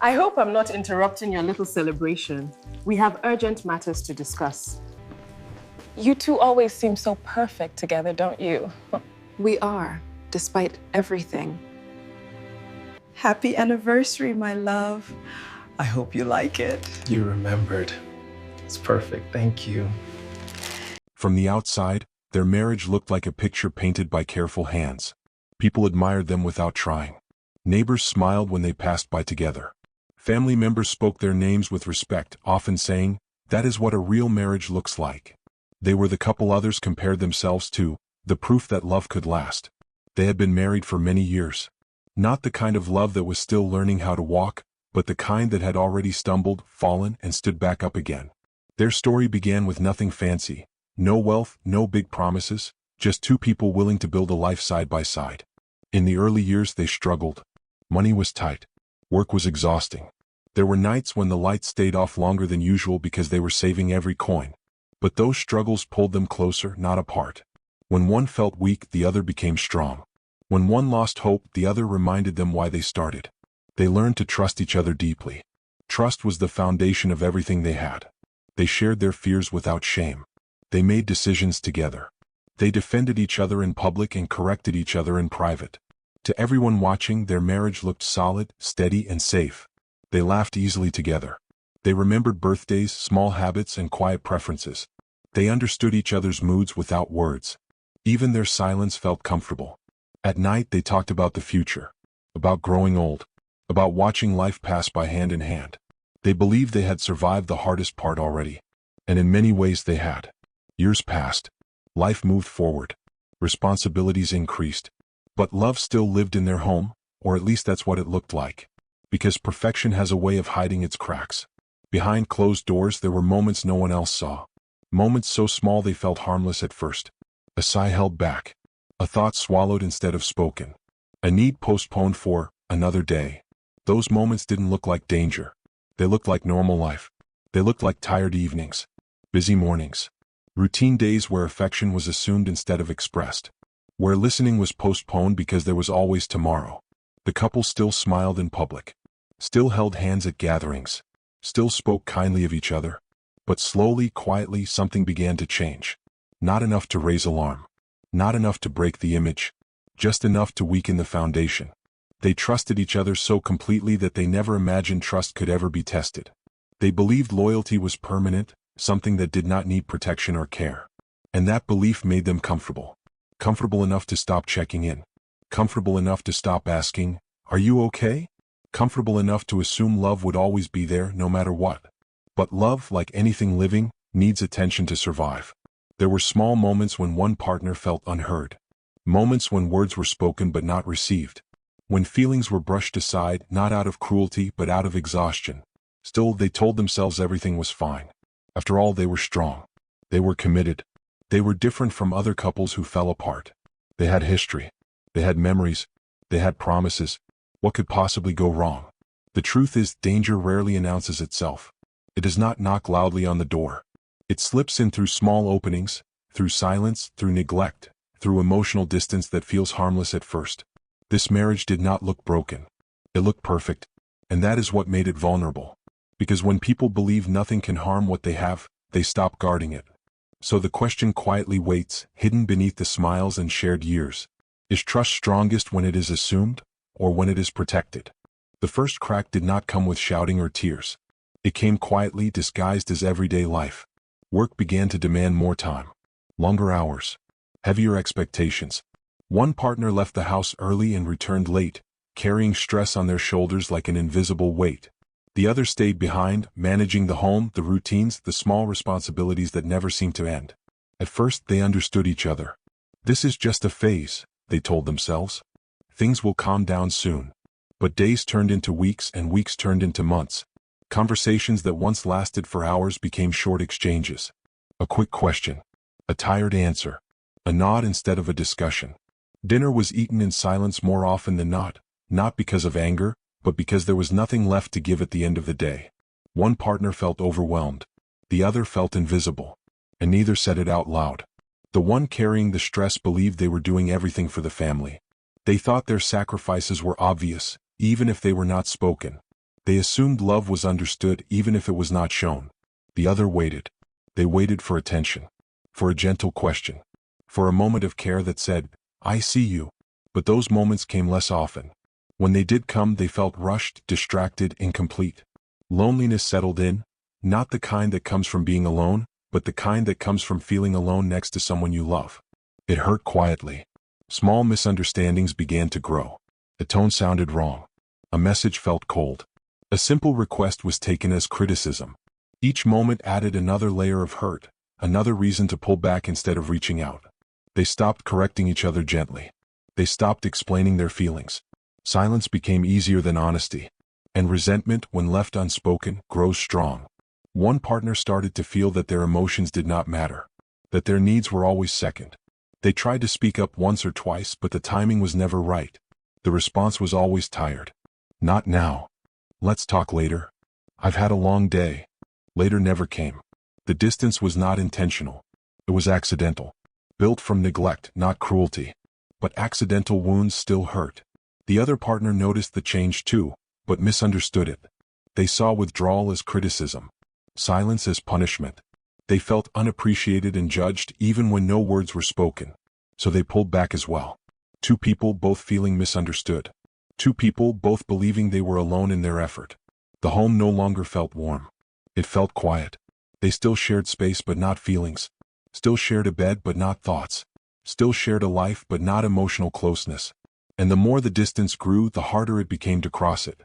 I hope I'm not interrupting your little celebration. We have urgent matters to discuss. You two always seem so perfect together, don't you? We are, despite everything. Happy anniversary, my love. I hope you like it. You remembered. It's perfect, thank you. From the outside, their marriage looked like a picture painted by careful hands. People admired them without trying. Neighbors smiled when they passed by together. Family members spoke their names with respect, often saying, "That is what a real marriage looks like." They were the couple others compared themselves to, the proof that love could last. They had been married for many years. Not the kind of love that was still learning how to walk, but the kind that had already stumbled, fallen, and stood back up again. Their story began with nothing fancy. No wealth, no big promises, just two people willing to build a life side by side. In the early years they struggled. Money was tight. Work was exhausting. There were nights when the lights stayed off longer than usual because they were saving every coin. But those struggles pulled them closer, not apart. When one felt weak, the other became strong. When one lost hope, the other reminded them why they started. They learned to trust each other deeply. Trust was the foundation of everything they had. They shared their fears without shame. They made decisions together. They defended each other in public and corrected each other in private. To everyone watching, their marriage looked solid, steady, and safe. They laughed easily together. They remembered birthdays, small habits, and quiet preferences. They understood each other's moods without words. Even their silence felt comfortable. At night they talked about the future, about growing old, about watching life pass by hand in hand. They believed they had survived the hardest part already. And in many ways they had. Years passed. Life moved forward. Responsibilities increased. But love still lived in their home, or at least that's what it looked like. Because perfection has a way of hiding its cracks. Behind closed doors there were moments no one else saw. Moments so small they felt harmless at first. A sigh held back. A thought swallowed instead of spoken. A need postponed for another day. Those moments didn't look like danger. They looked like normal life. They looked like tired evenings. Busy mornings. Routine days where affection was assumed instead of expressed. Where listening was postponed because there was always tomorrow. The couple still smiled in public. Still held hands at gatherings. Still spoke kindly of each other. But slowly, quietly, something began to change. Not enough to raise alarm. Not enough to break the image. Just enough to weaken the foundation. They trusted each other so completely that they never imagined trust could ever be tested. They believed loyalty was permanent, something that did not need protection or care. And that belief made them comfortable. Comfortable enough to stop checking in. Comfortable enough to stop asking, "Are you okay?" Comfortable enough to assume love would always be there no matter what. But love, like anything living, needs attention to survive. There were small moments when one partner felt unheard. Moments when words were spoken but not received. When feelings were brushed aside, not out of cruelty but out of exhaustion. Still, they told themselves everything was fine. After all, they were strong. They were committed. They were different from other couples who fell apart. They had history. They had memories. They had promises. What could possibly go wrong? The truth is, danger rarely announces itself. It does not knock loudly on the door. It slips in through small openings, through silence, through neglect, through emotional distance that feels harmless at first. This marriage did not look broken. It looked perfect. And that is what made it vulnerable. Because when people believe nothing can harm what they have, they stop guarding it. So the question quietly waits, hidden beneath the smiles and shared years. Is trust strongest when it is assumed, or when it is protected? The first crack did not come with shouting or tears. It came quietly, disguised as everyday life. Work began to demand more time. Longer hours. Heavier expectations. One partner left the house early and returned late, carrying stress on their shoulders like an invisible weight. The other stayed behind, managing the home, the routines, the small responsibilities that never seemed to end. At first, they understood each other. This is just a phase, they told themselves. Things will calm down soon. But days turned into weeks and weeks turned into months. Conversations that once lasted for hours became short exchanges. A quick question. A tired answer. A nod instead of a discussion. Dinner was eaten in silence more often than not because of anger, but because there was nothing left to give at the end of the day. One partner felt overwhelmed. The other felt invisible. And neither said it out loud. The one carrying the stress believed they were doing everything for the family. They thought their sacrifices were obvious, even if they were not spoken. They assumed love was understood even if it was not shown. The other waited. They waited for attention, for a gentle question, for a moment of care that said, "I see you." But those moments came less often. When they did come, they felt rushed, distracted, incomplete. Loneliness settled in, not the kind that comes from being alone, but the kind that comes from feeling alone next to someone you love. It hurt quietly. Small misunderstandings began to grow. A tone sounded wrong. A message felt cold. A simple request was taken as criticism. Each moment added another layer of hurt, another reason to pull back instead of reaching out. They stopped correcting each other gently. They stopped explaining their feelings. Silence became easier than honesty. And resentment, when left unspoken, grows strong. One partner started to feel that their emotions did not matter, that their needs were always second. They tried to speak up once or twice, but the timing was never right. The response was always tired. "Not now. Let's talk later. I've had a long day." Later never came. The distance was not intentional. It was accidental. Built from neglect, not cruelty. But accidental wounds still hurt. The other partner noticed the change too, but misunderstood it. They saw withdrawal as criticism, silence as punishment. They felt unappreciated and judged even when no words were spoken. So they pulled back as well. Two people both feeling misunderstood. Two people both believing they were alone in their effort. The home no longer felt warm. It felt quiet. They still shared space but not feelings. Still shared a bed but not thoughts. Still shared a life but not emotional closeness. And the more the distance grew, the harder it became to cross it.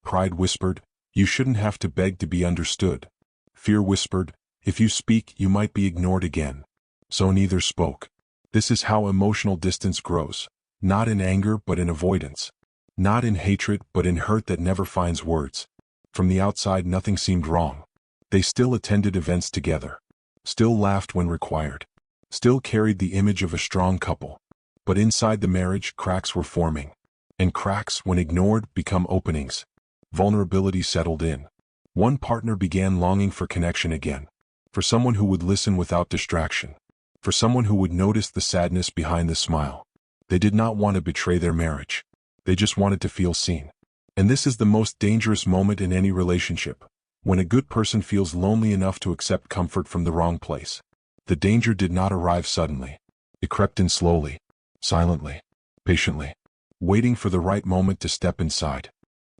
Pride whispered, "You shouldn't have to beg to be understood." Fear whispered, "If you speak, you might be ignored again." So neither spoke. This is how emotional distance grows. Not in anger but in avoidance. Not in hatred but in hurt that never finds words. From the outside nothing seemed wrong. They still attended events together. Still laughed when required. Still carried the image of a strong couple. But inside the marriage, cracks were forming. And cracks, when ignored, become openings. Vulnerability settled in. One partner began longing for connection again. For someone who would listen without distraction. For someone who would notice the sadness behind the smile. They did not want to betray their marriage. They just wanted to feel seen. And this is the most dangerous moment in any relationship. When a good person feels lonely enough to accept comfort from the wrong place. The danger did not arrive suddenly. It crept in slowly, silently, patiently, waiting for the right moment to step inside.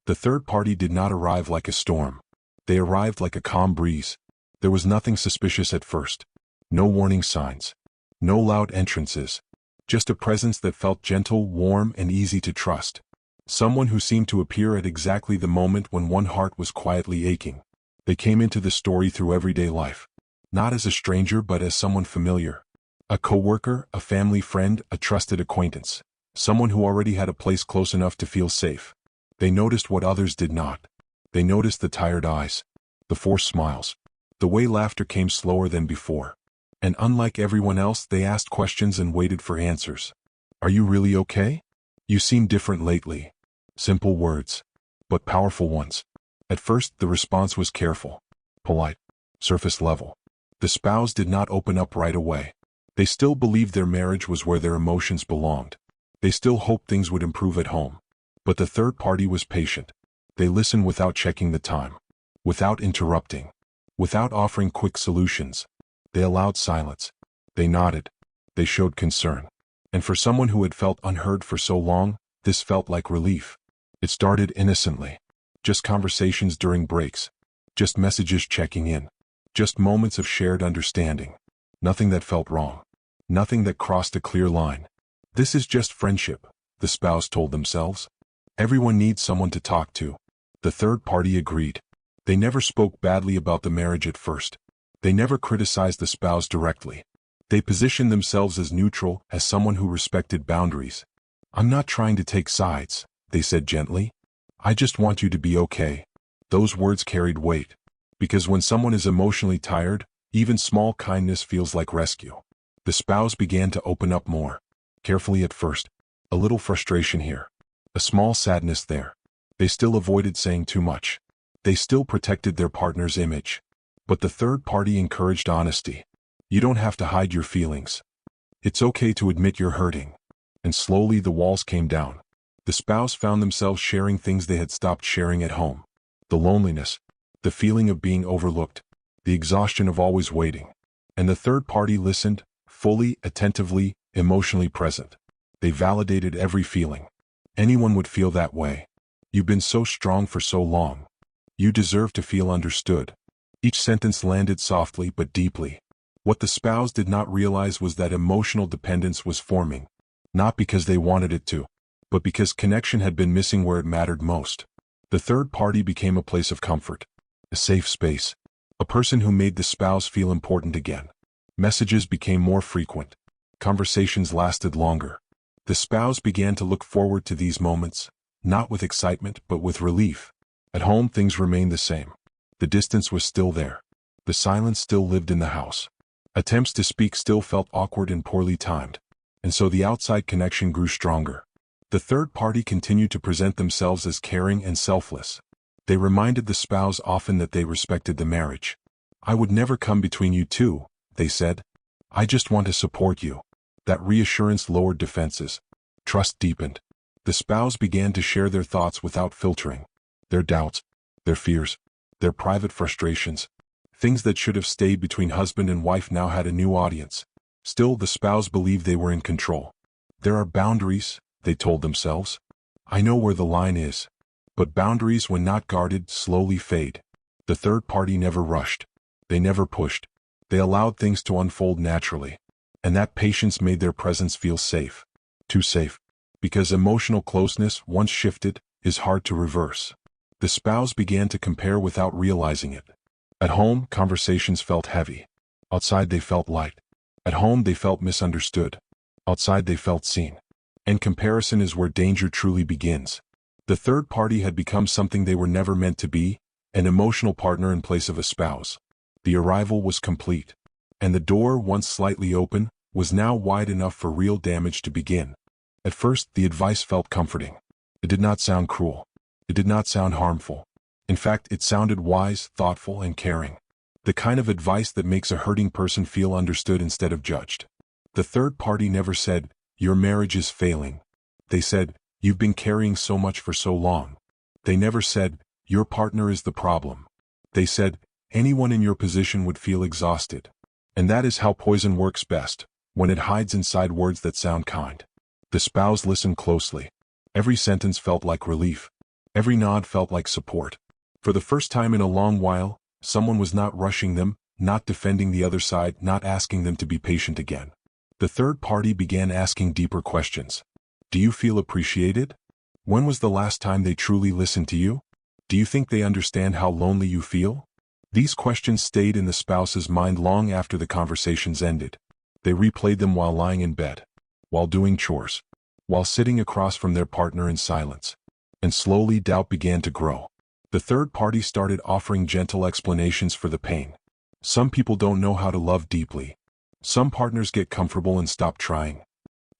The third party did not arrive like a storm. They arrived like a calm breeze. There was nothing suspicious at first. No warning signs. No loud entrances. Just a presence that felt gentle, warm, and easy to trust. Someone who seemed to appear at exactly the moment when one heart was quietly aching. They came into the story through everyday life. Not as a stranger but as someone familiar. A coworker, a family friend, a trusted acquaintance. Someone who already had a place close enough to feel safe. They noticed what others did not. They noticed the tired eyes. The forced smiles. The way laughter came slower than before. And unlike everyone else, they asked questions and waited for answers. "Are you really okay? You seem different lately." Simple words, but powerful ones. At first, the response was careful, polite, surface level. The spouse did not open up right away. They still believed their marriage was where their emotions belonged. They still hoped things would improve at home. But the third party was patient. They listened without checking the time, without interrupting, without offering quick solutions. They allowed silence. They nodded. They showed concern. And for someone who had felt unheard for so long, this felt like relief. It started innocently. Just conversations during breaks. Just messages checking in. Just moments of shared understanding. Nothing that felt wrong. Nothing that crossed a clear line. This is just friendship, the spouse told themselves. Everyone needs someone to talk to. The third party agreed. They never spoke badly about the marriage at first. They never criticized the spouse directly. They positioned themselves as neutral, as someone who respected boundaries. "I'm not trying to take sides," they said gently. "I just want you to be okay." Those words carried weight. Because when someone is emotionally tired, even small kindness feels like rescue. The spouse began to open up more. Carefully at first. A little frustration here. A small sadness there. They still avoided saying too much. They still protected their partner's image. But the third party encouraged honesty. You don't have to hide your feelings. It's okay to admit you're hurting. And slowly the walls came down. The spouse found themselves sharing things they had stopped sharing at home. the loneliness, the feeling of being overlooked, the exhaustion of always waiting. And the third party listened, fully, attentively, emotionally present. They validated every feeling. Anyone would feel that way. You've been so strong for so long. You deserve to feel understood. Each sentence landed softly but deeply. What the spouse did not realize was that emotional dependence was forming, not because they wanted it to, but because connection had been missing where it mattered most. The third party became a place of comfort, a safe space, a person who made the spouse feel important again. Messages became more frequent. Conversations lasted longer. The spouse began to look forward to these moments, not with excitement but with relief. At home things remained the same. The distance was still there. The silence still lived in the house. Attempts to speak still felt awkward and poorly timed. And so the outside connection grew stronger. The third party continued to present themselves as caring and selfless. They reminded the spouse often that they respected the marriage. "I would never come between you two," they said. "I just want to support you." That reassurance lowered defenses. Trust deepened. The spouse began to share their thoughts without filtering. Their doubts, their fears, their private frustrations. Things that should have stayed between husband and wife now had a new audience. Still, the spouse believed they were in control. "There are boundaries," they told themselves. "I know where the line is." But boundaries, when not guarded, slowly fade. The third party never rushed. They never pushed. They allowed things to unfold naturally. And that patience made their presence feel safe. Too safe. Because emotional closeness, once shifted, is hard to reverse. The spouse began to compare without realizing it. At home, conversations felt heavy. Outside, they felt light. At home, they felt misunderstood. Outside, they felt seen. And comparison is where danger truly begins. The third party had become something they were never meant to be, an emotional partner in place of a spouse. The arrival was complete. And the door, once slightly open, was now wide enough for real damage to begin. At first, the advice felt comforting. It did not sound cruel. It did not sound harmful. In fact, it sounded wise, thoughtful, and caring. The kind of advice that makes a hurting person feel understood instead of judged. The third party never said, "Your marriage is failing." They said, "You've been carrying so much for so long." They never said, "Your partner is the problem." They said, "Anyone in your position would feel exhausted." And that is how poison works best, when it hides inside words that sound kind. The spouse listened closely. Every sentence felt like relief. Every nod felt like support. For the first time in a long while, someone was not rushing them, not defending the other side, not asking them to be patient again. The third party began asking deeper questions. Do you feel appreciated? When was the last time they truly listened to you? Do you think they understand how lonely you feel? These questions stayed in the spouse's mind long after the conversations ended. They replayed them while lying in bed, while doing chores, while sitting across from their partner in silence. And slowly doubt began to grow. The third party started offering gentle explanations for the pain. Some people don't know how to love deeply. Some partners get comfortable and stop trying.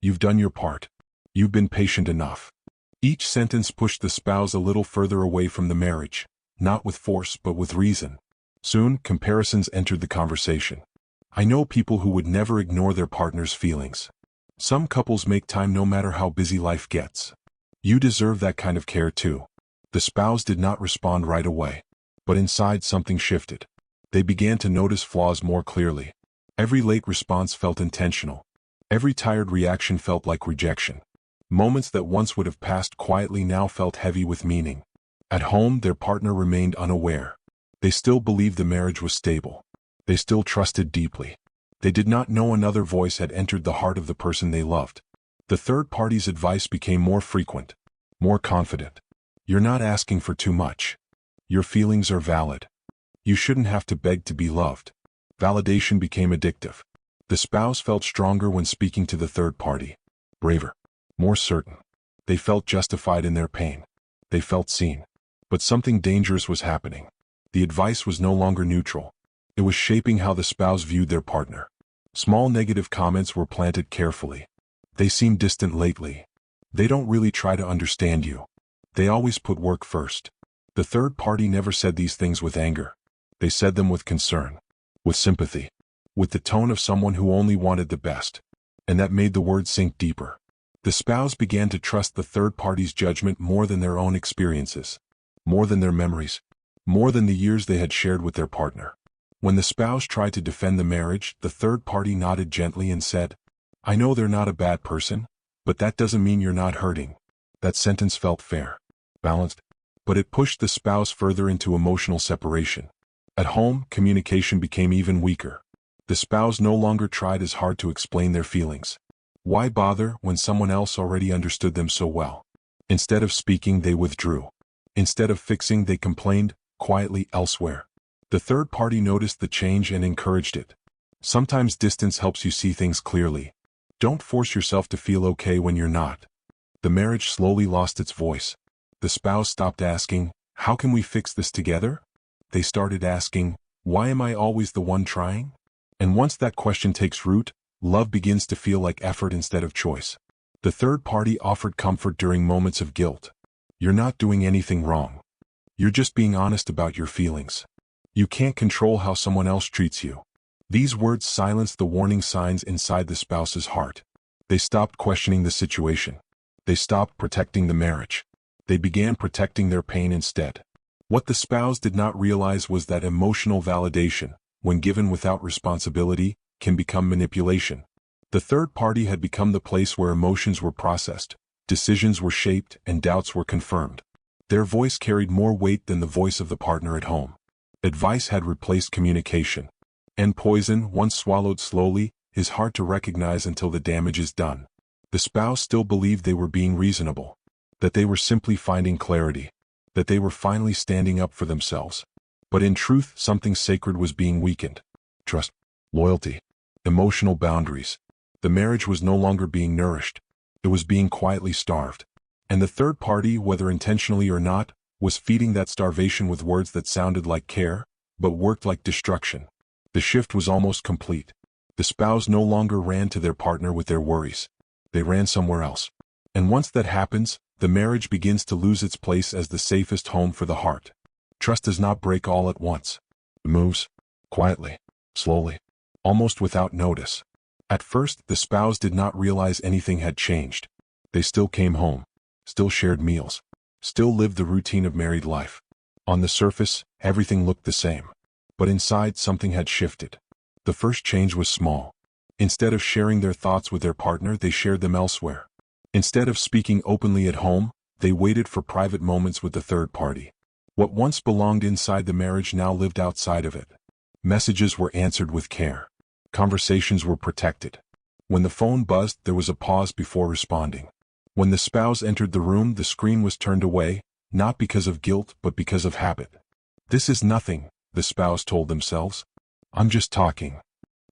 You've done your part. You've been patient enough. Each sentence pushed the spouse a little further away from the marriage, not with force but with reason. Soon, comparisons entered the conversation. I know people who would never ignore their partner's feelings. Some couples make time no matter how busy life gets. You deserve that kind of care too. The spouse did not respond right away. But inside something shifted. They began to notice flaws more clearly. Every late response felt intentional. Every tired reaction felt like rejection. Moments that once would have passed quietly now felt heavy with meaning. At home, their partner remained unaware. They still believed the marriage was stable. They still trusted deeply. They did not know another voice had entered the heart of the person they loved. The third party's advice became more frequent, more confident. You're not asking for too much. Your feelings are valid. You shouldn't have to beg to be loved. Validation became addictive. The spouse felt stronger when speaking to the third party. Braver. More certain. They felt justified in their pain. They felt seen. But something dangerous was happening. The advice was no longer neutral. It was shaping how the spouse viewed their partner. Small negative comments were planted carefully. They seem distant lately. They don't really try to understand you. They always put work first. The third party never said these things with anger. They said them with concern, with sympathy, with the tone of someone who only wanted the best. And that made the words sink deeper. The spouse began to trust the third party's judgment more than their own experiences, more than their memories, more than the years they had shared with their partner. When the spouse tried to defend the marriage, the third party nodded gently and said, "I know they're not a bad person, but that doesn't mean you're not hurting." That sentence felt fair, balanced, but it pushed the spouse further into emotional separation. At home, communication became even weaker. The spouse no longer tried as hard to explain their feelings. Why bother when someone else already understood them so well? Instead of speaking, they withdrew. Instead of fixing, they complained, quietly elsewhere. The third party noticed the change and encouraged it. Sometimes distance helps you see things clearly. Don't force yourself to feel okay when you're not. The marriage slowly lost its voice. The spouse stopped asking, "How can we fix this together?" They started asking, "Why am I always the one trying?" And once that question takes root, love begins to feel like effort instead of choice. The third party offered comfort during moments of guilt. "You're not doing anything wrong. You're just being honest about your feelings. You can't control how someone else treats you." These words silenced the warning signs inside the spouse's heart. They stopped questioning the situation. They stopped protecting the marriage. They began protecting their pain instead. What the spouse did not realize was that emotional validation, when given without responsibility, can become manipulation. The third party had become the place where emotions were processed, decisions were shaped, and doubts were confirmed. Their voice carried more weight than the voice of the partner at home. Advice had replaced communication. And poison, once swallowed slowly, is hard to recognize until the damage is done. The spouse still believed they were being reasonable, that they were simply finding clarity, that they were finally standing up for themselves. But in truth, something sacred was being weakened. Trust, loyalty, emotional boundaries. The marriage was no longer being nourished. It was being quietly starved. And the third party, whether intentionally or not, was feeding that starvation with words that sounded like care, but worked like destruction. The shift was almost complete. The spouse no longer ran to their partner with their worries. They ran somewhere else. And once that happens, the marriage begins to lose its place as the safest home for the heart. Trust does not break all at once. It moves, quietly, slowly, almost without notice. At first, the spouse did not realize anything had changed. They still came home, still shared meals, still lived the routine of married life. On the surface, everything looked the same. But inside, something had shifted. The first change was small. Instead of sharing their thoughts with their partner, they shared them elsewhere. Instead of speaking openly at home, they waited for private moments with the third party. What once belonged inside the marriage now lived outside of it. Messages were answered with care. Conversations were protected. When the phone buzzed, there was a pause before responding. When the spouse entered the room, the screen was turned away, not because of guilt, but because of habit. "This is nothing," the spouse told themselves. "I'm just talking."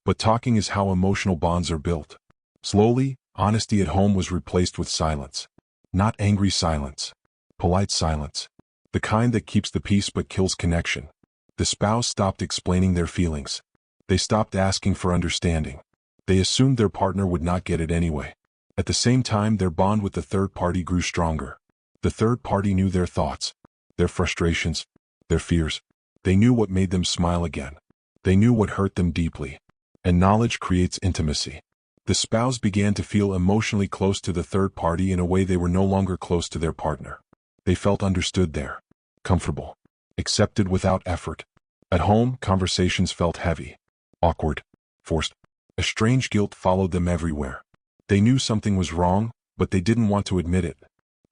But talking is how emotional bonds are built. Slowly, honesty at home was replaced with silence. Not angry silence. Polite silence. The kind that keeps the peace but kills connection. The spouse stopped explaining their feelings. They stopped asking for understanding. They assumed their partner would not get it anyway. At the same time, their bond with the third party grew stronger. The third party knew their thoughts, their frustrations, their fears. They knew what made them smile again. They knew what hurt them deeply. And knowledge creates intimacy. The spouse began to feel emotionally close to the third party in a way they were no longer close to their partner. They felt understood there, comfortable, accepted without effort. At home, conversations felt heavy, awkward, forced. A strange guilt followed them everywhere. They knew something was wrong, but they didn't want to admit it.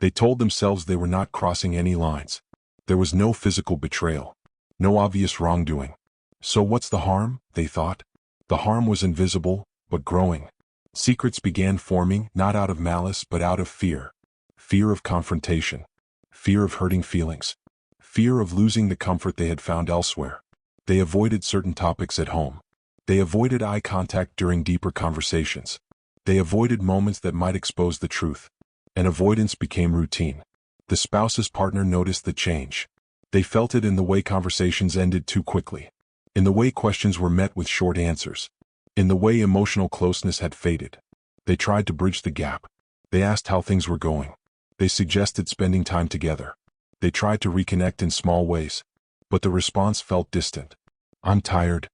They told themselves they were not crossing any lines. There was no physical betrayal, no obvious wrongdoing. So what's the harm, they thought? The harm was invisible, but growing. Secrets began forming, not out of malice but out of fear. Fear of confrontation. Fear of hurting feelings. Fear of losing the comfort they had found elsewhere. They avoided certain topics at home. They avoided eye contact during deeper conversations. They avoided moments that might expose the truth. And avoidance became routine. The spouse's partner noticed the change. They felt it in the way conversations ended too quickly. In the way questions were met with short answers. In the way emotional closeness had faded. They tried to bridge the gap. They asked how things were going. They suggested spending time together. They tried to reconnect in small ways. But the response felt distant. "I'm tired.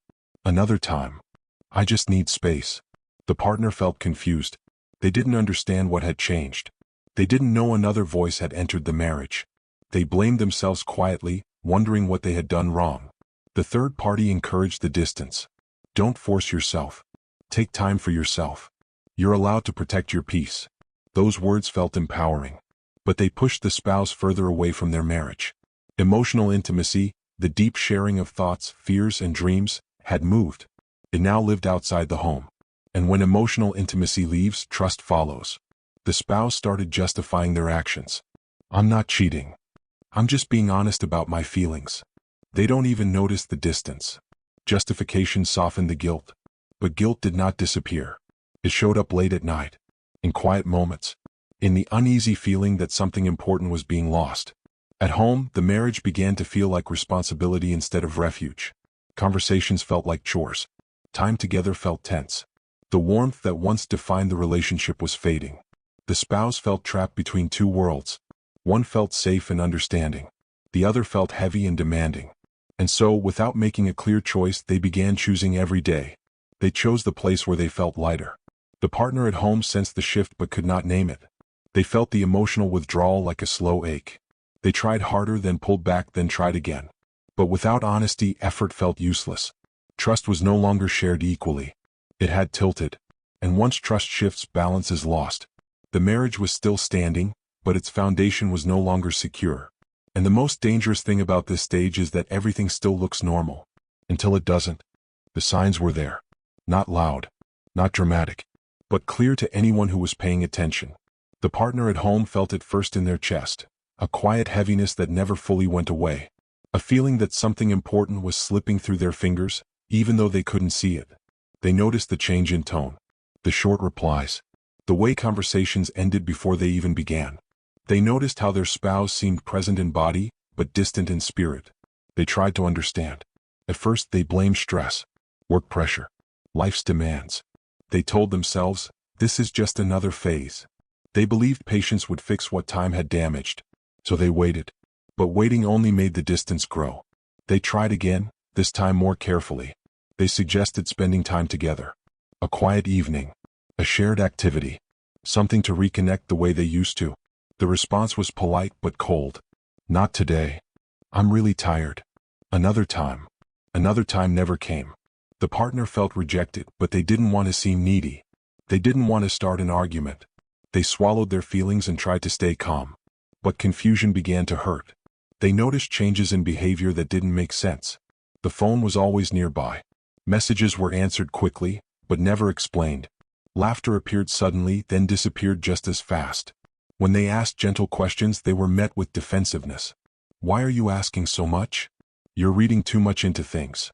Another time. I just need space." The partner felt confused. They didn't understand what had changed. They didn't know another voice had entered the marriage. They blamed themselves quietly, wondering what they had done wrong. The third party encouraged the distance. Don't force yourself. Take time for yourself. You're allowed to protect your peace. Those words felt empowering, but they pushed the spouse further away from their marriage. Emotional intimacy, the deep sharing of thoughts, fears, and dreams, had moved. It now lived outside the home. And when emotional intimacy leaves, trust follows. The spouse started justifying their actions. I'm not cheating. I'm just being honest about my feelings. They don't even notice the distance. Justification softened the guilt. But guilt did not disappear. It showed up late at night, in quiet moments, in the uneasy feeling that something important was being lost. At home, the marriage began to feel like responsibility instead of refuge. Conversations felt like chores. Time together felt tense. The warmth that once defined the relationship was fading. The spouse felt trapped between two worlds. One felt safe and understanding. The other felt heavy and demanding. And so, without making a clear choice, they began choosing every day. They chose the place where they felt lighter. The partner at home sensed the shift but could not name it. They felt the emotional withdrawal like a slow ache. They tried harder, then pulled back, then tried again. But without honesty, effort felt useless. Trust was no longer shared equally. It had tilted. And once trust shifts, balance is lost. The marriage was still standing, but its foundation was no longer secure. And the most dangerous thing about this stage is that everything still looks normal. Until it doesn't. The signs were there. Not loud. Not dramatic. But clear to anyone who was paying attention. The partner at home felt it first in their chest. A quiet heaviness that never fully went away. A feeling that something important was slipping through their fingers, even though they couldn't see it. They noticed the change in tone. The short replies. The way conversations ended before they even began. They noticed how their spouse seemed present in body, but distant in spirit. They tried to understand. At first they blamed stress, work pressure, life's demands. They told themselves, this is just another phase. They believed patience would fix what time had damaged. So they waited. But waiting only made the distance grow. They tried again, this time more carefully. They suggested spending time together. A quiet evening. A shared activity. Something to reconnect the way they used to. The response was polite but cold. Not today. I'm really tired. Another time. Another time never came. The partner felt rejected, but they didn't want to seem needy. They didn't want to start an argument. They swallowed their feelings and tried to stay calm. But confusion began to hurt. They noticed changes in behavior that didn't make sense. The phone was always nearby. Messages were answered quickly, but never explained. Laughter appeared suddenly, then disappeared just as fast. When they asked gentle questions, they were met with defensiveness. Why are you asking so much? You're reading too much into things.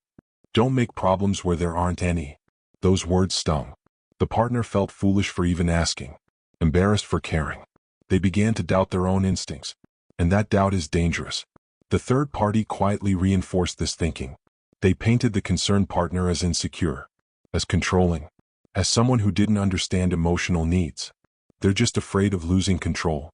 Don't make problems where there aren't any. Those words stung. The partner felt foolish for even asking, embarrassed for caring. They began to doubt their own instincts. And that doubt is dangerous. The third party quietly reinforced this thinking. They painted the concerned partner as insecure, as controlling, as someone who didn't understand emotional needs. They're just afraid of losing control.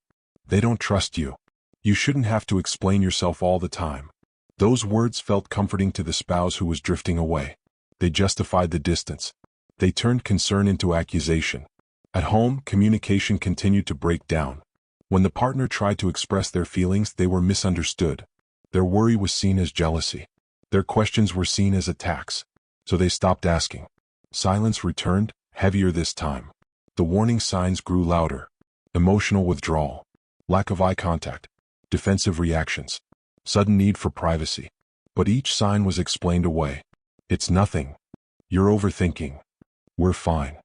They don't trust you. You shouldn't have to explain yourself all the time. Those words felt comforting to the spouse who was drifting away. They justified the distance. They turned concern into accusation. At home, communication continued to break down. When the partner tried to express their feelings, they were misunderstood. Their worry was seen as jealousy. Their questions were seen as attacks. So they stopped asking. Silence returned, heavier this time. The warning signs grew louder. Emotional withdrawal. Lack of eye contact. Defensive reactions. Sudden need for privacy. But each sign was explained away. It's nothing. You're overthinking. We're fine.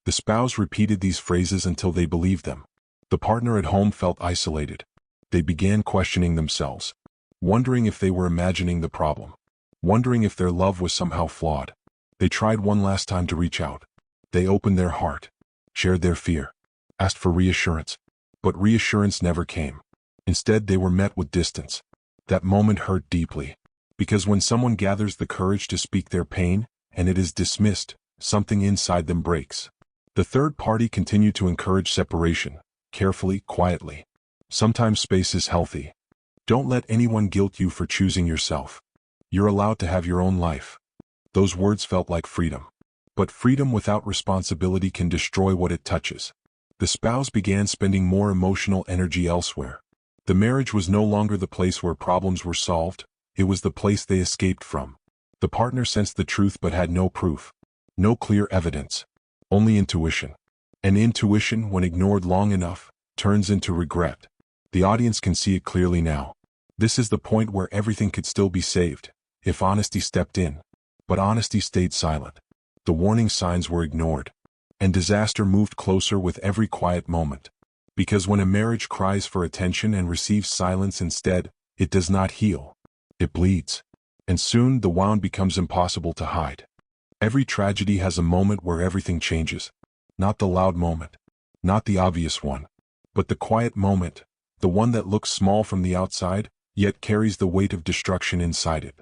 The spouse repeated these phrases until they believed them. The partner at home felt isolated. They began questioning themselves. Wondering if they were imagining the problem. Wondering if their love was somehow flawed. They tried one last time to reach out. They opened their heart. Shared their fear. Asked for reassurance. But reassurance never came. Instead, they were met with distance. That moment hurt deeply. Because when someone gathers the courage to speak their pain, and it is dismissed, something inside them breaks. The third party continued to encourage separation, carefully, quietly. Sometimes space is healthy. Don't let anyone guilt you for choosing yourself. You're allowed to have your own life. Those words felt like freedom. But freedom without responsibility can destroy what it touches. The spouse began spending more emotional energy elsewhere. The marriage was no longer the place where problems were solved, It was the place they escaped from. The partner sensed the truth but had no proof. No clear evidence. Only intuition. And intuition, when ignored long enough, turns into regret. The audience can see it clearly now. This is the point where everything could still be saved, if honesty stepped in. But honesty stayed silent. The warning signs were ignored. And disaster moved closer with every quiet moment. Because when a marriage cries for attention and receives silence instead, it does not heal. It bleeds. And soon the wound becomes impossible to hide. Every tragedy has a moment where everything changes. Not the loud moment. Not the obvious one. But the quiet moment. The one that looks small from the outside, yet carries the weight of destruction inside it.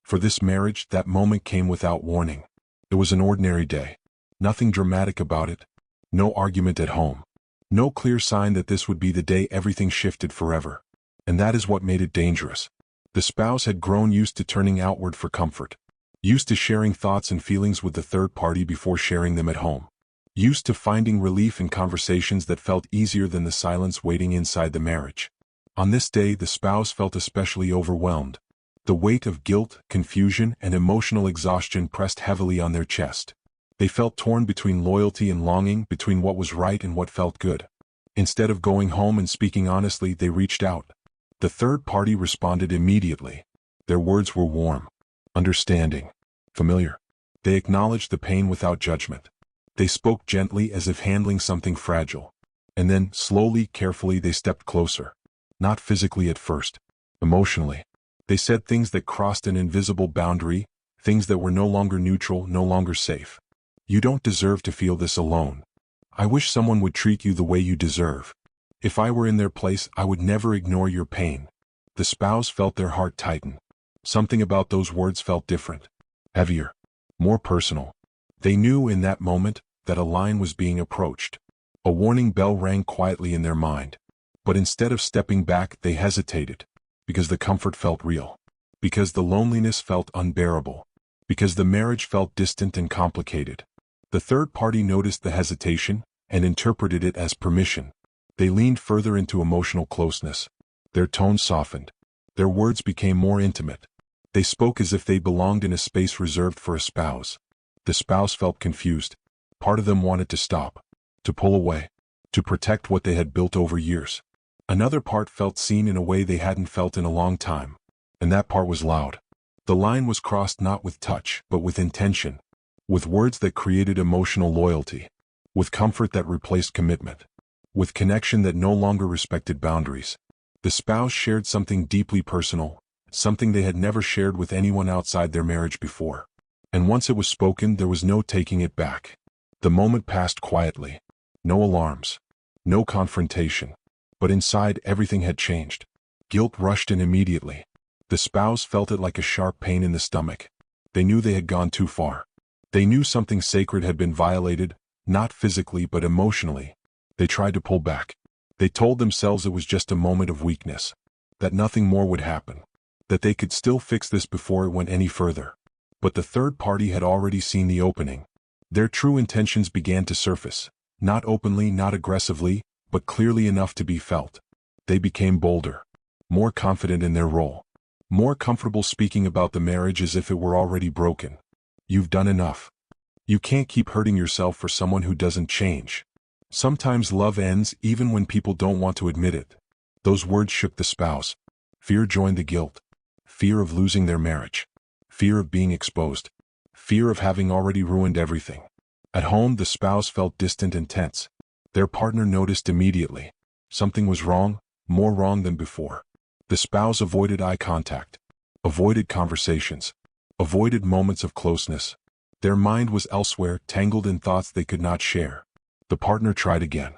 For this marriage, that moment came without warning. It was an ordinary day. Nothing dramatic about it. No argument at home. No clear sign that this would be the day everything shifted forever. And that is what made it dangerous. The spouse had grown used to turning outward for comfort. Used to sharing thoughts and feelings with the third party before sharing them at home. Used to finding relief in conversations that felt easier than the silence waiting inside the marriage. On this day, the spouse felt especially overwhelmed. The weight of guilt, confusion, and emotional exhaustion pressed heavily on their chest. They felt torn between loyalty and longing, between what was right and what felt good. Instead of going home and speaking honestly, they reached out. The third party responded immediately. Their words were warm, understanding, familiar. They acknowledged the pain without judgment. They spoke gently as if handling something fragile. And then, slowly, carefully, they stepped closer. Not physically at first. Emotionally. They said things that crossed an invisible boundary, things that were no longer neutral, no longer safe. You don't deserve to feel this alone. I wish someone would treat you the way you deserve. If I were in their place, I would never ignore your pain. The spouse felt their heart tighten. Something about those words felt different. Heavier. More personal. They knew in that moment that a line was being approached. A warning bell rang quietly in their mind. But instead of stepping back, they hesitated. Because the comfort felt real. Because the loneliness felt unbearable. Because the marriage felt distant and complicated. The third party noticed the hesitation and interpreted it as permission. They leaned further into emotional closeness. Their tone softened. Their words became more intimate. They spoke as if they belonged in a space reserved for a spouse. The spouse felt confused. Part of them wanted to stop, to pull away, to protect what they had built over years. Another part felt seen in a way they hadn't felt in a long time. And that part was loud. The line was crossed not with touch, but with intention. With words that created emotional loyalty. With comfort that replaced commitment. With connection that no longer respected boundaries. The spouse shared something deeply personal, something they had never shared with anyone outside their marriage before. And once it was spoken, there was no taking it back. The moment passed quietly. No alarms. No confrontation. But inside, everything had changed. Guilt rushed in immediately. The spouse felt it like a sharp pain in the stomach. They knew they had gone too far. They knew something sacred had been violated, not physically but emotionally. They tried to pull back. They told themselves it was just a moment of weakness. That nothing more would happen. That they could still fix this before it went any further. But the third party had already seen the opening. Their true intentions began to surface. Not openly, not aggressively, but clearly enough to be felt. They became bolder. More confident in their role. More comfortable speaking about the marriage as if it were already broken. You've done enough. You can't keep hurting yourself for someone who doesn't change. Sometimes love ends even when people don't want to admit it. Those words shook the spouse. Fear joined the guilt. Fear of losing their marriage. Fear of being exposed. Fear of having already ruined everything. At home, the spouse felt distant and tense. Their partner noticed immediately. Something was wrong, more wrong than before. The spouse avoided eye contact. Avoided conversations. Avoided moments of closeness. Their mind was elsewhere, tangled in thoughts they could not share. The partner tried again.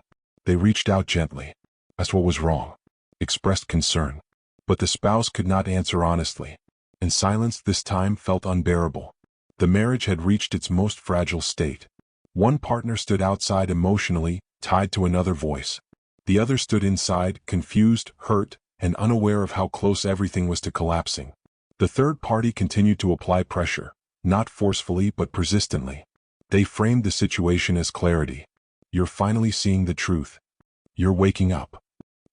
They reached out gently. Asked what was wrong. Expressed concern. But the spouse could not answer honestly. And silence this time felt unbearable. The marriage had reached its most fragile state. One partner stood outside emotionally, tied to another voice. The other stood inside, confused, hurt, and unaware of how close everything was to collapsing. The third party continued to apply pressure, not forcefully but persistently. They framed the situation as clarity. You're finally seeing the truth. You're waking up.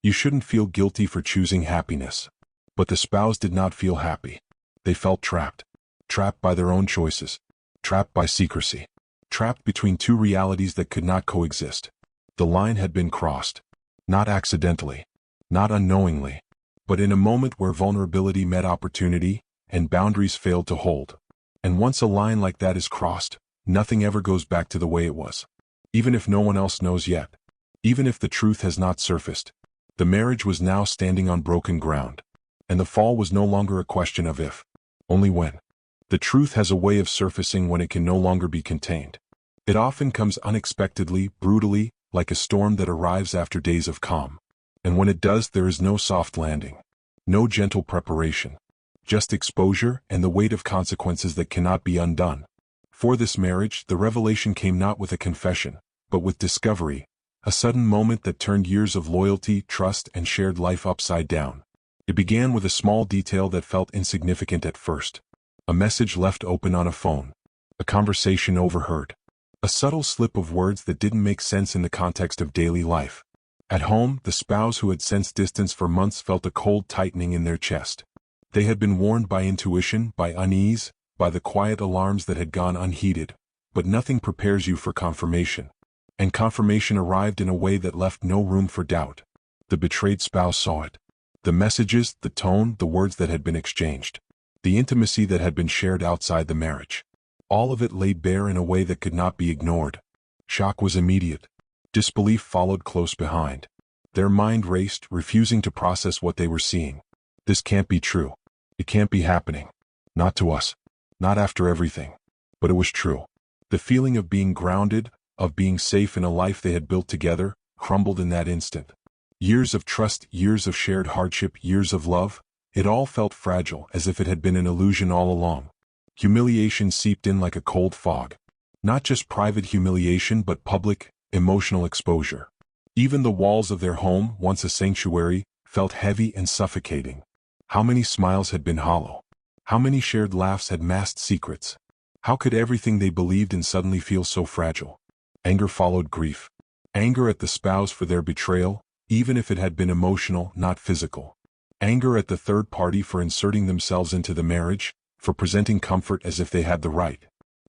You shouldn't feel guilty for choosing happiness. But the spouse did not feel happy. They felt trapped. Trapped by their own choices. Trapped by secrecy. Trapped between two realities that could not coexist. The line had been crossed. Not accidentally. Not unknowingly. But in a moment where vulnerability met opportunity, and boundaries failed to hold. And once a line like that is crossed, nothing ever goes back to the way it was. Even if no one else knows yet. Even if the truth has not surfaced. The marriage was now standing on broken ground. And the fall was no longer a question of if, only when. The truth has a way of surfacing when it can no longer be contained. It often comes unexpectedly, brutally, like a storm that arrives after days of calm. And when it does, there is no soft landing. No gentle preparation. Just exposure and the weight of consequences that cannot be undone. For this marriage, the revelation came not with a confession, but with discovery, a sudden moment that turned years of loyalty, trust, and shared life upside down. It began with a small detail that felt insignificant at first. A message left open on a phone. A conversation overheard. A subtle slip of words that didn't make sense in the context of daily life. At home, the spouse who had sensed distance for months felt a cold tightening in their chest. They had been warned by intuition, by unease, by the quiet alarms that had gone unheeded, but nothing prepares you for confirmation. And confirmation arrived in a way that left no room for doubt. The betrayed spouse saw it. The messages, the tone, the words that had been exchanged. The intimacy that had been shared outside the marriage. All of it laid bare in a way that could not be ignored. Shock was immediate. Disbelief followed close behind. Their mind raced, refusing to process what they were seeing. This can't be true. It can't be happening. Not to us. Not after everything. But it was true. The feeling of being grounded, of being safe in a life they had built together, crumbled in that instant. Years of trust, years of shared hardship, years of love, it all felt fragile, as if it had been an illusion all along. Humiliation seeped in like a cold fog. Not just private humiliation, but public, emotional exposure. Even the walls of their home, once a sanctuary, felt heavy and suffocating. How many smiles had been hollow? How many shared laughs had masked secrets? How could everything they believed in suddenly feel so fragile? Anger followed grief. Anger at the spouse for their betrayal, even if it had been emotional, not physical. Anger at the third party for inserting themselves into the marriage, for presenting comfort as if they had the right.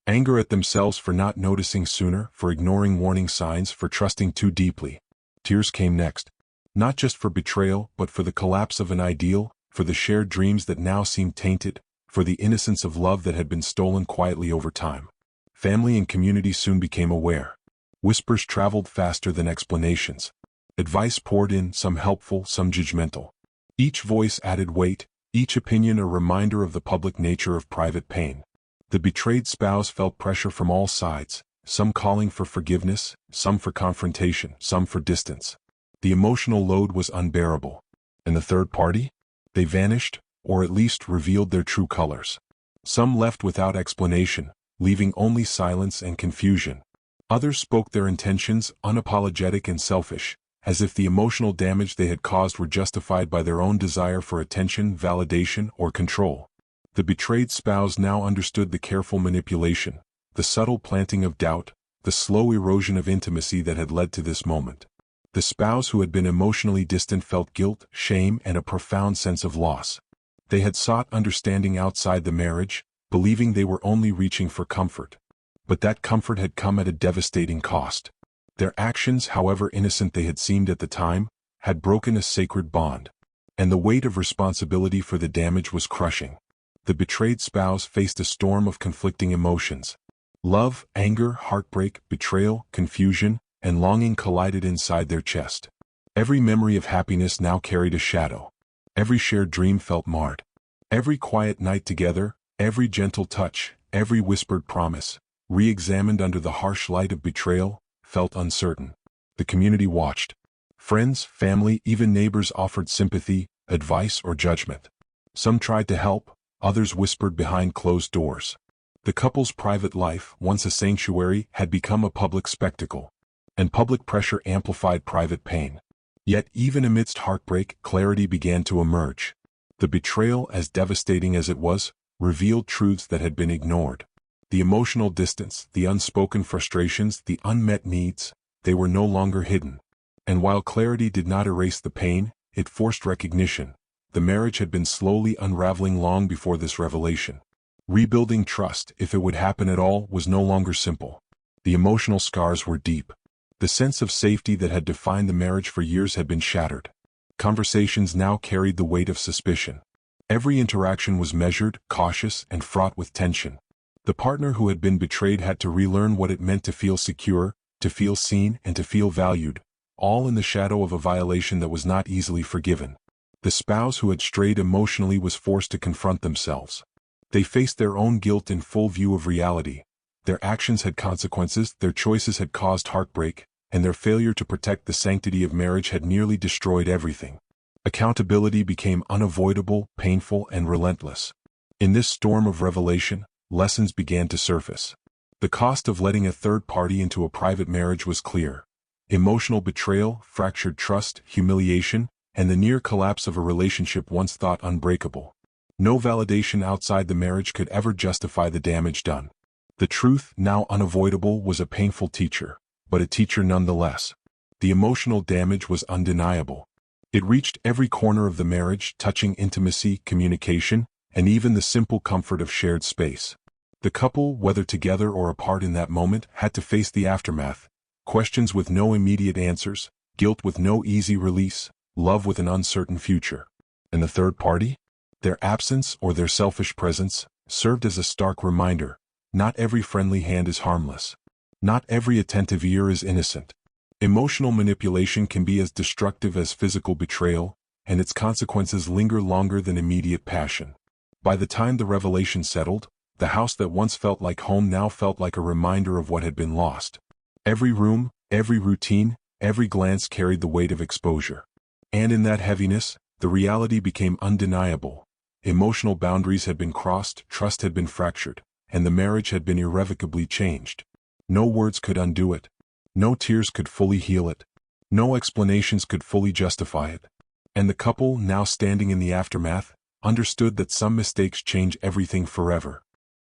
Anger at themselves for not noticing sooner, for ignoring warning signs, for trusting too deeply. Tears came next. Not just for betrayal, but for the collapse of an ideal, for the shared dreams that now seemed tainted, for the innocence of love that had been stolen quietly over time. Family and community soon became aware. Whispers traveled faster than explanations. Advice poured in, some helpful, some judgmental. Each voice added weight, each opinion a reminder of the public nature of private pain. The betrayed spouse felt pressure from all sides, some calling for forgiveness, some for confrontation, some for distance. The emotional load was unbearable. And the third party? They vanished, or at least revealed their true colors. Some left without explanation, leaving only silence and confusion. Others spoke their intentions, unapologetic and selfish, as if the emotional damage they had caused were justified by their own desire for attention, validation, or control. The betrayed spouse now understood the careful manipulation, the subtle planting of doubt, the slow erosion of intimacy that had led to this moment. The spouse who had been emotionally distant felt guilt, shame, and a profound sense of loss. They had sought understanding outside the marriage, believing they were only reaching for comfort. But that comfort had come at a devastating cost. Their actions, however innocent they had seemed at the time, had broken a sacred bond. And the weight of responsibility for the damage was crushing. The betrayed spouse faced a storm of conflicting emotions. Love, anger, heartbreak, betrayal, confusion, and longing collided inside their chest. Every memory of happiness now carried a shadow. Every shared dream felt marred. Every quiet night together, every gentle touch, every whispered promise, re-examined under the harsh light of betrayal, felt uncertain. The community watched. Friends, family, even neighbors offered sympathy, advice, or judgment. Some tried to help, others whispered behind closed doors. The couple's private life, once a sanctuary, had become a public spectacle. And public pressure amplified private pain. Yet even amidst heartbreak, clarity began to emerge. The betrayal, as devastating as it was, revealed truths that had been ignored. The emotional distance, the unspoken frustrations, the unmet needs, they were no longer hidden. And while clarity did not erase the pain, it forced recognition. the marriage had been slowly unraveling long before this revelation. Rebuilding trust, if it would happen at all, was no longer simple. The emotional scars were deep. The sense of safety that had defined the marriage for years had been shattered. Conversations now carried the weight of suspicion. Every interaction was measured, cautious, and fraught with tension. The partner who had been betrayed had to relearn what it meant to feel secure, to feel seen, and to feel valued, all in the shadow of a violation that was not easily forgiven. The spouse who had strayed emotionally was forced to confront themselves. They faced their own guilt in full view of reality. Their actions had consequences, their choices had caused heartbreak, and their failure to protect the sanctity of marriage had nearly destroyed everything. Accountability became unavoidable, painful, and relentless. In this storm of revelation, lessons began to surface. The cost of letting a third party into a private marriage was clear. Emotional betrayal, fractured trust, humiliation, and the near collapse of a relationship once thought unbreakable. No validation outside the marriage could ever justify the damage done. The truth, now unavoidable, was a painful teacher, but a teacher nonetheless. The emotional damage was undeniable. It reached every corner of the marriage, touching intimacy, communication, and even the simple comfort of shared space. The couple, whether together or apart in that moment, had to face the aftermath. Questions with no immediate answers, guilt with no easy release, love with an uncertain future. And the third party? Their absence, or their selfish presence, served as a stark reminder. Not every friendly hand is harmless. Not every attentive ear is innocent. Emotional manipulation can be as destructive as physical betrayal, and its consequences linger longer than immediate passion. By the time the revelation settled, the house that once felt like home now felt like a reminder of what had been lost. Every room, every routine, every glance carried the weight of exposure. And in that heaviness, the reality became undeniable. Emotional boundaries had been crossed, trust had been fractured, and the marriage had been irrevocably changed. No words could undo it. No tears could fully heal it. No explanations could fully justify it. And the couple, now standing in the aftermath, understood that some mistakes change everything forever.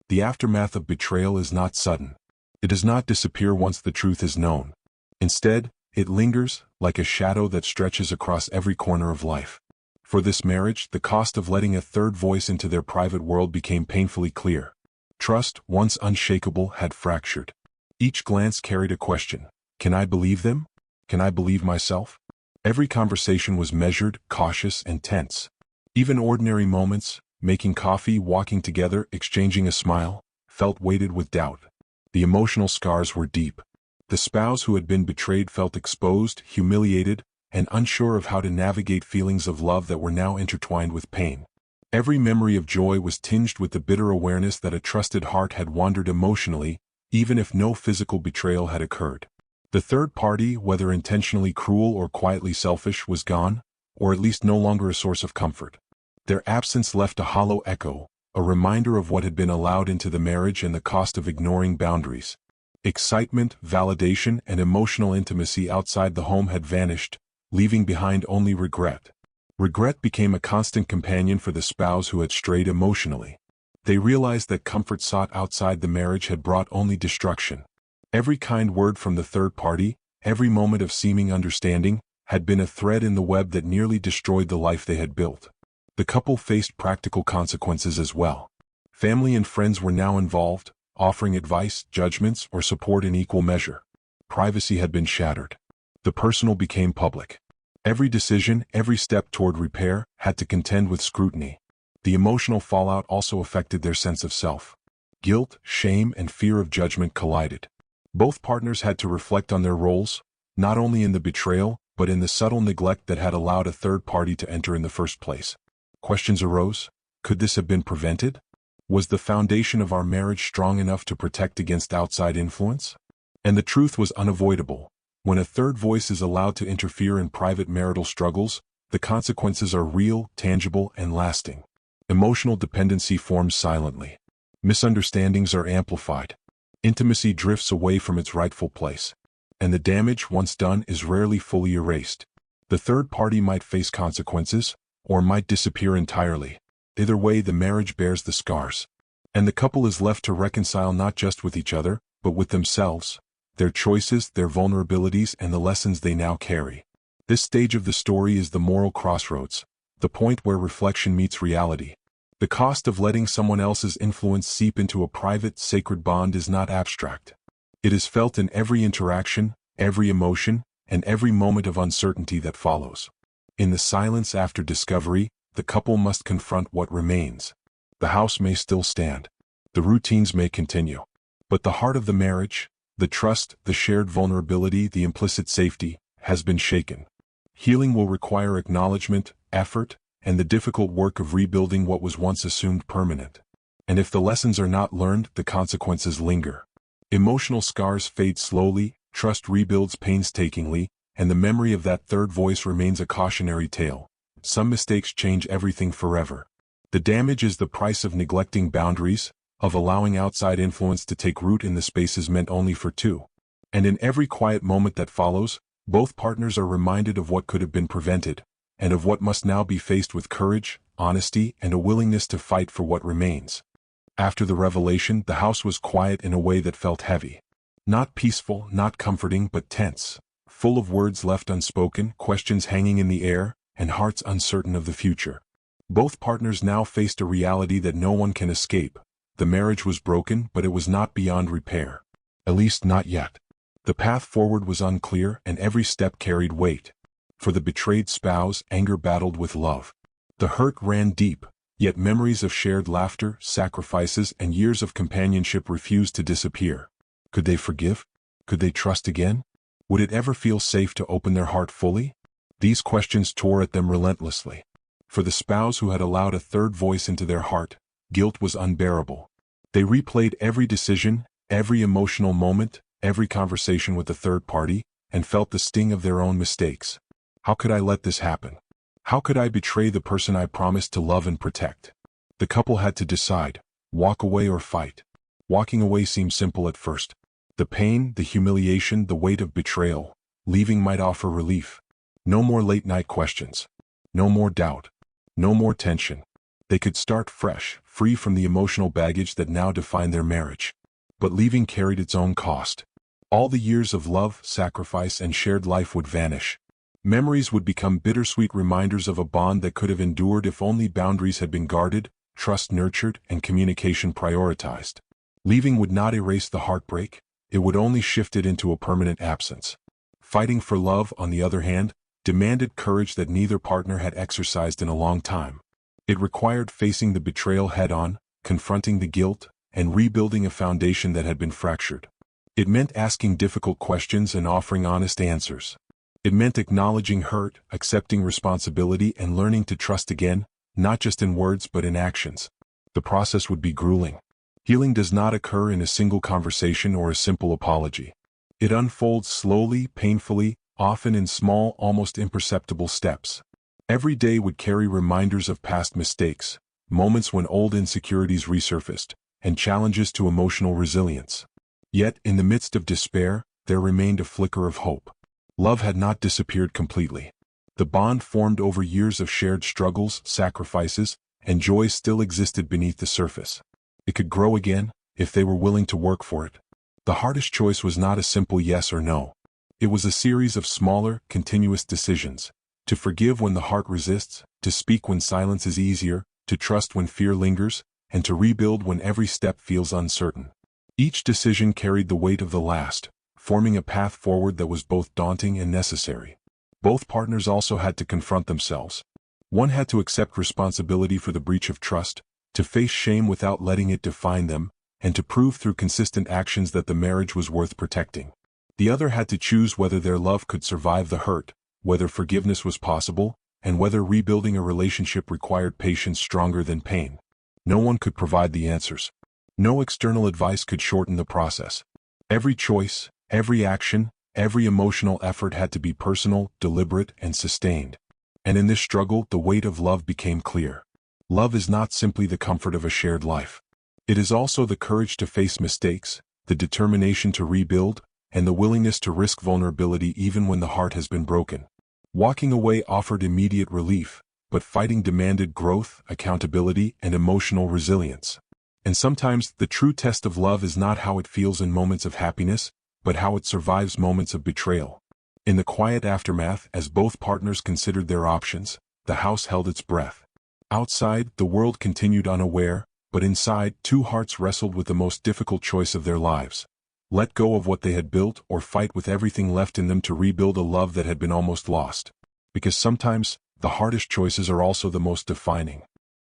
The aftermath of betrayal is not sudden. It does not disappear once the truth is known. Instead, it lingers, like a shadow that stretches across every corner of life. For this marriage, the cost of letting a third voice into their private world became painfully clear. Trust, once unshakable, had fractured. Each glance carried a question. Can I believe them? Can I believe myself? Every conversation was measured, cautious, and tense. Even ordinary moments, making coffee, walking together, exchanging a smile, felt weighted with doubt. The emotional scars were deep. The spouse who had been betrayed felt exposed, humiliated, and unsure of how to navigate feelings of love that were now intertwined with pain. Every memory of joy was tinged with the bitter awareness that a trusted heart had wandered emotionally, even if no physical betrayal had occurred. The third party, whether intentionally cruel or quietly selfish, was gone, or at least no longer a source of comfort. Their absence left a hollow echo, a reminder of what had been allowed into the marriage and the cost of ignoring boundaries. Excitement, validation, and emotional intimacy outside the home had vanished, leaving behind only regret. Regret became a constant companion for the spouse who had strayed emotionally. They realized that comfort sought outside the marriage had brought only destruction. Every kind word from the third party, every moment of seeming understanding, had been a thread in the web that nearly destroyed the life they had built. The couple faced practical consequences as well. Family and friends were now involved, offering advice, judgments, or support in equal measure. Privacy had been shattered. The personal became public. Every decision, every step toward repair, had to contend with scrutiny. The emotional fallout also affected their sense of self. Guilt, shame, and fear of judgment collided. Both partners had to reflect on their roles, not only in the betrayal, but in the subtle neglect that had allowed a third party to enter in the first place. Questions arose. Could this have been prevented? Was the foundation of our marriage strong enough to protect against outside influence? And the truth was unavoidable. When a third voice is allowed to interfere in private marital struggles, the consequences are real, tangible, and lasting. Emotional dependency forms silently. Misunderstandings are amplified. Intimacy drifts away from its rightful place. And the damage, once done, is rarely fully erased. The third party might face consequences, or might disappear entirely. Either way, the marriage bears the scars. And the couple is left to reconcile not just with each other, but with themselves, their choices, their vulnerabilities, and the lessons they now carry. This stage of the story is the moral crossroads. the point where reflection meets reality. The cost of letting someone else's influence seep into a private, sacred bond is not abstract. It is felt in every interaction, every emotion, and every moment of uncertainty that follows. In the silence after discovery, the couple must confront what remains. The house may still stand. The routines may continue. But the heart of the marriage, the trust, the shared vulnerability, the implicit safety, has been shaken. Healing will require acknowledgement, effort, and the difficult work of rebuilding what was once assumed permanent. And if the lessons are not learned, the consequences linger. Emotional scars fade slowly, trust rebuilds painstakingly, and the memory of that third voice remains a cautionary tale. Some mistakes change everything forever. The damage is the price of neglecting boundaries, of allowing outside influence to take root in the spaces meant only for two. And in every quiet moment that follows, both partners are reminded of what could have been prevented, and of what must now be faced with courage, honesty, and a willingness to fight for what remains. After the revelation, the house was quiet in a way that felt heavy. Not peaceful, not comforting, but tense, full of words left unspoken, questions hanging in the air, and hearts uncertain of the future. Both partners now faced a reality that no one can escape. The marriage was broken, but it was not beyond repair. At least not yet. The path forward was unclear, and every step carried weight. For the betrayed spouse, anger battled with love. The hurt ran deep, yet memories of shared laughter, sacrifices, and years of companionship refused to disappear. Could they forgive? Could they trust again? Would it ever feel safe to open their heart fully? These questions tore at them relentlessly. For the spouse who had allowed a third voice into their heart, guilt was unbearable. They replayed every decision, every emotional moment, every conversation with the third party, and felt the sting of their own mistakes. How could I let this happen? How could I betray the person I promised to love and protect? The couple had to decide, walk away or fight. Walking away seemed simple at first. The pain, the humiliation, the weight of betrayal, leaving might offer relief. No more late-night questions. No more doubt. No more tension. They could start fresh, free from the emotional baggage that now defined their marriage. But leaving carried its own cost. All the years of love, sacrifice, and shared life would vanish. Memories would become bittersweet reminders of a bond that could have endured if only boundaries had been guarded, trust nurtured, and communication prioritized. Leaving would not erase the heartbreak, it would only shift it into a permanent absence. Fighting for love, on the other hand, demanded courage that neither partner had exercised in a long time. It required facing the betrayal head-on, confronting the guilt, and rebuilding a foundation that had been fractured. It meant asking difficult questions and offering honest answers. It meant acknowledging hurt, accepting responsibility, and learning to trust again, not just in words but in actions. The process would be grueling. Healing does not occur in a single conversation or a simple apology. It unfolds slowly, painfully, often in small, almost imperceptible steps. Every day would carry reminders of past mistakes, moments when old insecurities resurfaced, and challenges to emotional resilience. Yet, in the midst of despair, there remained a flicker of hope. Love had not disappeared completely. The bond formed over years of shared struggles, sacrifices, and joys still existed beneath the surface. It could grow again, if they were willing to work for it. The hardest choice was not a simple yes or no. It was a series of smaller, continuous decisions. To forgive when the heart resists, to speak when silence is easier, to trust when fear lingers, and to rebuild when every step feels uncertain. Each decision carried the weight of the last, forming a path forward that was both daunting and necessary. Both partners also had to confront themselves. One had to accept responsibility for the breach of trust, to face shame without letting it define them, and to prove through consistent actions that the marriage was worth protecting. The other had to choose whether their love could survive the hurt, whether forgiveness was possible, and whether rebuilding a relationship required patience stronger than pain. No one could provide the answers. No external advice could shorten the process. Every choice, every action, every emotional effort had to be personal, deliberate, and sustained. And in this struggle, the weight of love became clear. Love is not simply the comfort of a shared life. It is also the courage to face mistakes, the determination to rebuild, and the willingness to risk vulnerability even when the heart has been broken. Walking away offered immediate relief, but fighting demanded growth, accountability, and emotional resilience. And sometimes, the true test of love is not how it feels in moments of happiness, but how it survives moments of betrayal. In the quiet aftermath, as both partners considered their options, The house held its breath. Outside, the world continued unaware, but inside, two hearts wrestled with the most difficult choice of their lives. Let go of what they had built or fight with everything left in them to rebuild a love that had been almost lost. Because sometimes, the hardest choices are also the most defining.